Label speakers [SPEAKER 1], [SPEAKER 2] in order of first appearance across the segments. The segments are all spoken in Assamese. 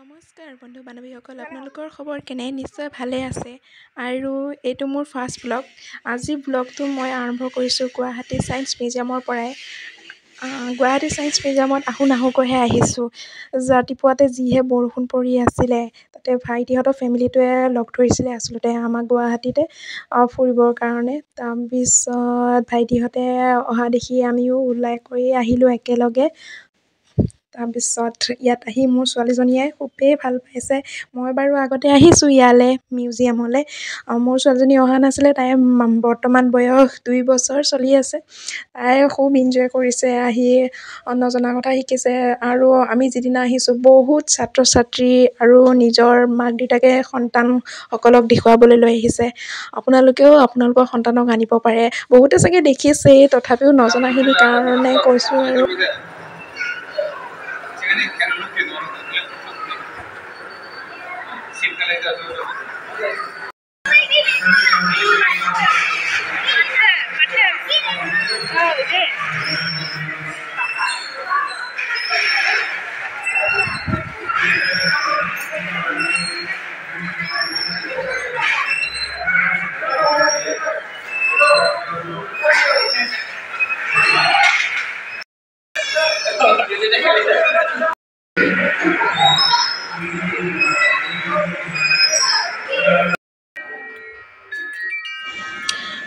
[SPEAKER 1] নমস্কাৰ বন্ধু বান্ধৱীসকল, আপোনালোকৰ খবৰ কেনে? নিশ্চয় ভালে আছে। আৰু এইটো মোৰ ফাৰ্ষ্ট ব্লগ। আজিৰ ব্লগটো মই আৰম্ভ কৰিছোঁ গুৱাহাটী ছায়েন্স মিউজিয়ামৰ পৰাই। গুৱাহাটী ছায়েন্স মিউজিয়ামত নাহোকৈহে আহিছোঁ। ৰাতিপুৱাতে যিহে বৰষুণ পৰি আছিলে, তাতে ভাইটিহঁতৰ ফেমিলিটোৱে লগ ধৰিছিলে আচলতে আমাক গুৱাহাটীতে ফুৰিবৰ কাৰণে। তাৰপিছত ভাইটিহঁতে অহা দেখি আমিও ওলাই কৰি আহিলোঁ একেলগে। তাৰপিছত ইয়াত আহি মোৰ ছোৱালীজনীয়ে খুবেই ভাল পাইছে। মই বাৰু আগতে আহিছোঁ ইয়ালৈ মিউজিয়ামলৈ। মোৰ ছোৱালীজনী অহা নাছিলে, তাই বৰ্তমান বয়স 2 বছৰ চলি আছে। তাই খুব ইনজয় কৰিছে, আহি নজনা কথা শিকিছে। আৰু আমি যিদিনা আহিছোঁ বহুত ছাত্ৰ ছাত্ৰী আৰু নিজৰ মাক দেউতাকে সন্তানসকলক দেখুৱাবলৈ লৈ আহিছে। আপোনালোকেও আপোনালোকৰ সন্তানক আনিব পাৰে। বহুতে চাগে দেখিছেই, তথাপিও নজনাখিনিৰ কাৰণে কৈছোঁ আৰু।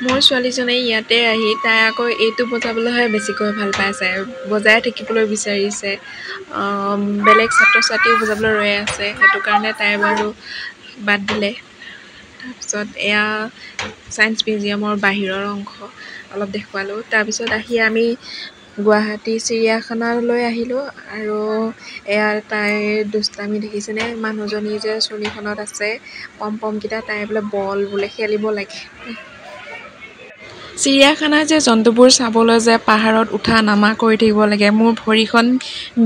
[SPEAKER 1] মোৰ ছোৱালীজনী ইয়াতে আহি তাই আকৌ এইটো বজাবলৈহে বেছিকৈ ভাল পাইছে, বজাই থাকিবলৈ বিচাৰিছে। বেলেগ ছাত্ৰ ছাত্ৰীও বজাবলৈ ৰৈ আছে, সেইটো কাৰণে তাই বাৰু বাদ দিলে। তাৰপিছত এয়া ছায়েন্স মিউজিয়ামৰ বাহিৰৰ অংশ অলপ দেখুৱালোঁ। তাৰপিছত আহি আমি গুৱাহাটী চিৰিয়াখানালৈ আহিলোঁ। আৰু এয়া তাইৰ দুষ্টামি দেখিছেনে? মানুহজনী যে চুলিখনত আছে পমপমকেইটা, তাই বোলে বল বোলে খেলিব লাগে। চিৰিয়াখানাৰ যে জন্তুবোৰ চাবলৈ যে পাহাৰত উঠা নামা কৰি থাকিব লাগে, মোৰ ভৰিখন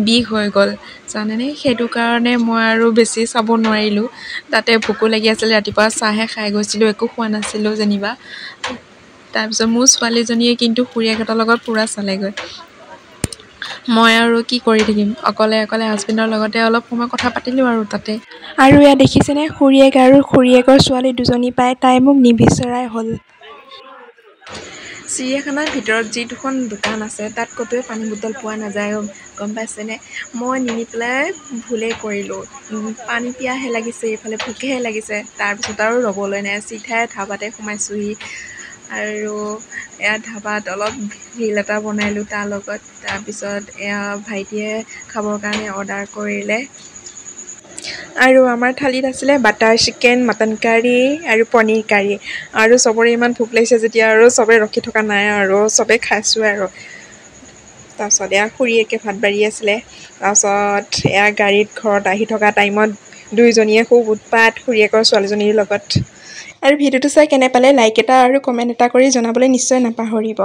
[SPEAKER 1] বিষ হৈ গ'ল জানেনে? সেইটো কাৰণে মই আৰু বেছি চাব নোৱাৰিলোঁ। তাতে ভোকো লাগি আছিলে, ৰাতিপুৱা চাহে খাই গৈছিলোঁ, একো খোৱা নাছিলোঁ যেনিবা। তাৰপিছত মোৰ ছোৱালীজনীয়ে কিন্তু খুৰীয়েকহঁতৰ লগত পূৰা চালেগৈ। মই আৰু কি কৰি থাকিম, অকলে হাজবেণ্ডৰ লগতে অলপ সময় কথা পাতিলোঁ আৰু তাতে। আৰু এয়া দেখিছেনে? খুৰীয়েক আৰু খুৰীয়েকৰ ছোৱালী দুজনী পাই তাই মোক নিবিচৰাই হ'ল। চিৰিয়াখানাৰ ভিতৰত যি দুখন দোকান আছে, তাত ক'তোৱে পানী বটল পোৱা নাযায়, গম পাইছেনে? মই নিনি পেলাই ভুলেই কৰিলোঁ। পানী পিয়াহে লাগিছে, এইফালে ভোকহে লাগিছে। তাৰপিছত আৰু ৰ'বলৈ নাই, চিধাই ধাবাতে সোমাইছোঁহি। আৰু এয়া ধাবাত অলপ ৰীল এটা বনালোঁ তাৰ লগত। তাৰপিছত এয়া ভাইটিয়ে খাবৰ কাৰণে অৰ্ডাৰ কৰিলে। আৰু আমাৰ থালিত আছিলে বাটাৰ চিকেন, মটন কাৰী আৰু পনীৰ কাৰী। আৰু চবৰে ইমান ভোক লাগিছে যেতিয়া আৰু চবে ৰখি থকা নাই আৰু চবেই খাইছোঁ আৰু। তাৰপিছত এয়া খুৰীয়েকে ভাত বাঢ়ি আছিলে। তাৰপিছত এয়া গাড়ীত ঘৰত আহি থকা টাইমত দুয়োজনীয়ে খুব উৎপাত খুৰীয়েকৰ ছোৱালীজনীৰ লগত। আৰু ভিডিঅ'টো চাই কেনে পালে লাইক এটা আৰু কমেণ্ট এটা কৰি জনাবলৈ নিশ্চয় নাপাহৰিব।